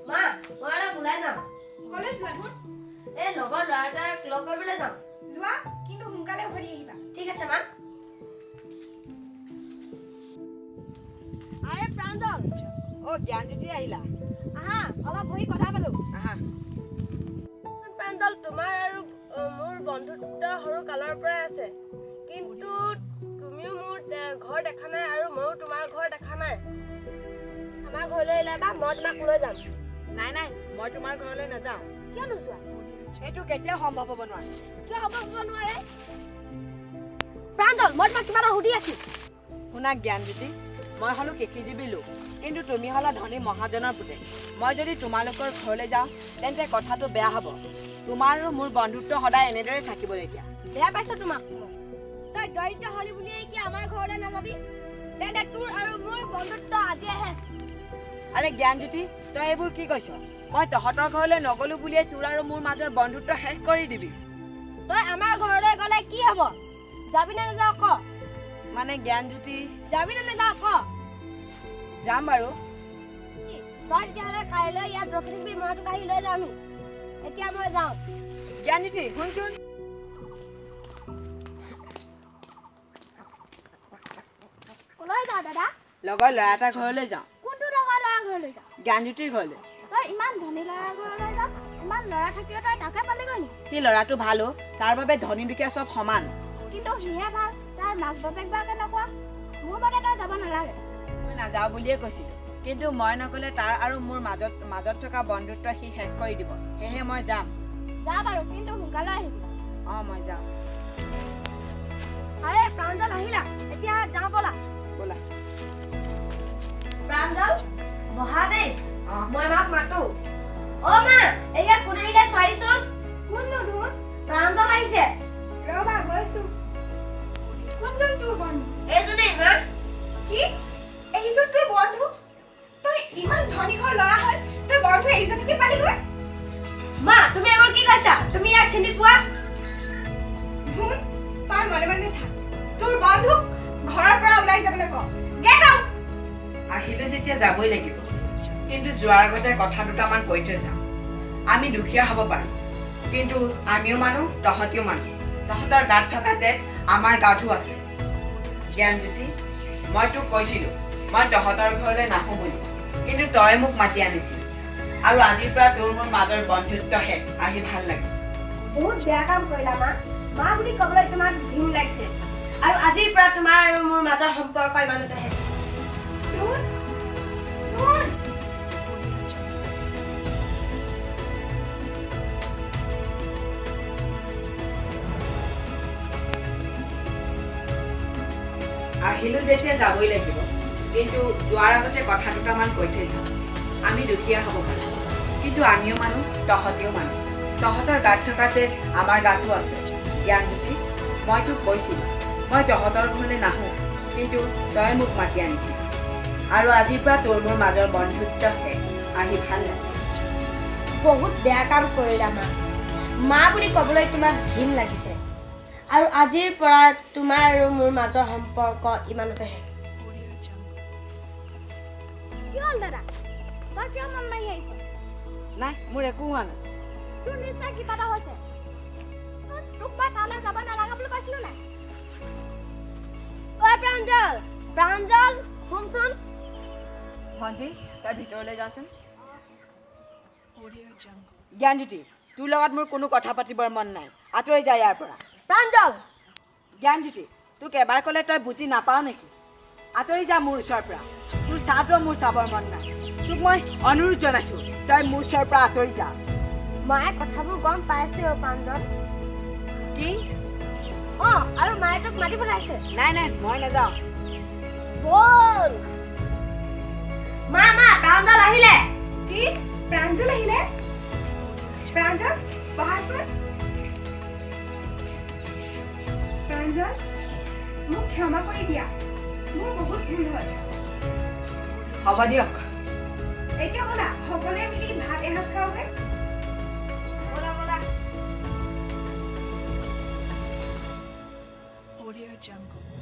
মা মই অলপ ওলাই যাম কলৈ যোৱা ধুন এই লগৰ ল'ৰা এটাক লগ কৰিবলৈ যাম যোৱা কিন্তু সোনকালে উভতি আহিবা ঠিক আছে মা আৰে প্ৰাঞ্জল ও জ্ঞানজ্যোতি আহিলা আহা অলপ বহি কথা পাতো আহা প্ৰাঞ্জল তোমাৰ আৰু মোৰ বন্ধুত্ব সৰু কালৰ পৰাই আছে কিন্তু তুমিও মোৰ ঘৰ দেখা নাই আৰু ময়ো তোমাৰ ঘৰ দেখা নাই আমাৰ ঘৰলৈ ওলাবা মই তোমাক লৈ যাম নাই নাই মই তোমাৰ ঘৰলৈ নাযাওঁ কিয় নোযোৱা এইটো কেতিয়া সম্ভৱ হ'ব নোৱাৰে কিয় হ'ব নোৱাৰে প্ৰাঞ্জল মই তোমাক কিবা এটা সুধি আছো শুনা জ্ঞানজ্যোতি মই হ'লো কৃষিজীৱী লোক কিন্তু তুমি হ'লা ধনী মহাজনৰ পুতেক মই যদি তোমালোকৰ ঘৰলৈ যাওঁ তেন্তে কথাটো বেয়া হ'ব তোমাৰ আৰু মোৰ বন্ধুত্ব সদায় এনেদৰে থাকিব এতিয়া বেয়া পাইছো তোমাক তই দৰিদ্ৰ হলি বুলিয়ে কি আমাৰ ঘৰলৈ নাযাবি তেন্তে তোৰ আৰু মোৰ বন্ধুত্ব আজি আহে আৰে জ্ঞানজ্যোতি তই এইবোৰ কি কৈছ মই তহঁতৰ ঘৰলৈ নগলো বুলিয়ে তোৰ আৰু মোৰ মাজৰ বন্ধুত্ব শেষ কৰি দিবি তই আমাৰ ঘৰলৈ গ'লে কি হ'ব যাবি নে নাযাৱ ক মানে জ্ঞানজ্যোতি যাবি নে নাযাৱ ক যাম বাৰু তই তেতিয়াহ'লে কাইলৈ ইয়াত ৰখি থাকিবি মই তোক আহি লৈ যাম এতিয়া মই যাওঁ জ্ঞানজ্যোতি শুনচোন কলৈ যাওঁ দাদা লগৰ ল'ৰা এটা ঘৰলৈ যাওঁ কোনটো লগৰ ল'ৰা ঘৰলৈ যাওঁ জ্ঞানজ্যোতিৰ ঘৰলৈ তই ইমান ধনী ল'ৰা ঘৰলৈ যাওঁ ইমান ল'ৰা থাকিও তই তাকে পালিগৈ নি সি ল'ৰাটো ভালো তাৰ বাবে ধনী দুখীয়া চব সমান কিন্তু সিহে ভাল তাৰ মাক বাপেক বা কেনেকুৱা মোৰ মতে তই যাব নালাগে মই নাযাওঁ বুলিয়ে কৈছিলোঁ কিন্তু মই নগ'লে তাৰ আৰু মোৰ মাজত থকা বন্ধুত্ব সি শেষ কৰি দিব সেয়েহে মই যাম যা বাৰু কিন্তু সোনকালে আহিবি অঁ মই যাম আৰে প্ৰাঞ্জল আহিলা এতিয়া যাওঁ ব'লা ব'লা প্ৰাঞ্জল বহা দেই অঁ মই মাক মাতো অ মা এয়া কোন আহিলে চোৱাইচোন কোননো ধুন প্ৰাঞ্জল আহিছে ৰবা গৈছো কোনজন তোৰ বন্ধু এইজনে মা কি এইজন তোৰ বন্ধু তই ইমান ধনী ঘৰ ল'ৰা হয় তই বন্ধু এইজনকে পালিগৈ মা তুমি এইবোৰ কি কৈছা তুমি ইয়াক চিনি পোৱা ধুন তই মনে মনে থাক তোৰ বন্ধুক ঘৰৰ পৰা ওলাই যাবলৈ ক গেট আউট আহিলে যেতিয়া যাবই লাগিব কিন্তু যোৱাৰ আগতে কথা দুটামান কৈ থৈ যাওঁ আমি দুখীয়া হ'ব পাৰোঁ কিন্তু আমিও মানুহ তহঁতিও মানুহ তহঁতৰ গাত থকা তেজ আমাৰ গাতো আছে জ্ঞানজ্যোতি মই তোক কৈছিলোঁ মই তহঁতৰ ঘৰলৈ নাহোঁ বুলি কিন্তু তই মোক মাতি আনিছিলি আৰু আজিৰ পৰা তোৰ মোৰ মাজৰ বন্ধুত্ব শেষ আহি ভাল লাগে বহুত বেয়া কাম কৰিলা মা মা বুলি ক'বলৈ তোমাক ঘিণ লাগিছে আৰু আজিৰ পৰা তোমাৰ আৰু মোৰ মাজৰ সম্পৰ্ক ইমানতে শেষ ধুন ধুন আহিলোঁ যেতিয়া যাবই লাগিব কিন্তু যোৱাৰ আগতে কথা দুটামান কৈ থৈ যাওঁ আমি দুখীয়া হ'ব পাৰোঁ কিন্তু আমিও মানুহ তহঁতিও মানুহ তহঁতৰ গাত থকা তেজ আমাৰ গাতো আছে জ্ঞানজ্যোতি মই তোক কৈছিলোঁ মই তহঁতৰ ঘৰলৈ নাহোঁ কিন্তু তই মোক মাতি আনিছিলি আৰু আজিৰ পৰা তোৰ মোৰ মাজৰ বন্ধুত্ব শেষ আহি ভাল লাগে বহুত বেয়া কাম কৰিলা মা মা বুলি ক'বলৈ তোমাক ঘিণ লাগিছে আৰু আজিৰ পৰা তোমাৰ আৰু মোৰ মাজৰ সম্পৰ্ক ইমানতে শেষ কি হ'ল দাদা তই কিয় মন মাৰি আহিছ নাই মোৰ একো হোৱা নাই তোৰ নিশ্চয় কিবা এটা হৈছে তোক মই তালৈ যাব নালাগে বুলি কৈছিলোঁ নাই ঐ প্ৰাঞ্জল প্ৰাঞ্জল শুনচোন ভণ্টি তই ভিতৰলৈ যাচোন জ্ঞানজ্যোতি তোৰ লগত মোৰ কোনো কথা পাতিবৰ মন নাই আঁতৰি যা ইয়াৰ পৰা প্ৰাঞ্জল জ্ঞানজ্যোতি তোক এবাৰ ক'লে তই বুজি নাপাৱ নেকি আঁতৰি যা মোৰ ওচৰৰ পৰা তোৰ চাহটো মোৰ চাবৰ মন নাই তোক মই অনুৰোধ জনাইছোঁ তই মোৰ ওচৰৰ পৰা আঁতৰি যা মায়ে কথাবোৰ গম পাইছে অ' প্ৰাঞ্জল কি অঁ আৰু মায়ে তোক মাতি পঠাইছে নাই নাই মই নাযাওঁ বল মা মা প্ৰাঞ্জল আহিলে কি প্ৰাঞ্জল আহিলে প্ৰাঞ্জল বহাচোন প্ৰাঞ্জল মোক ক্ষমা কৰি দিয়া মোৰ বহুত ভুল হ'ল হ'ব দিয়ক এতিয়া ব'লা সকলোৱে মিলি ভাত এসাঁজ খাওঁগৈ ব'লা ব'লা Audio Jungle.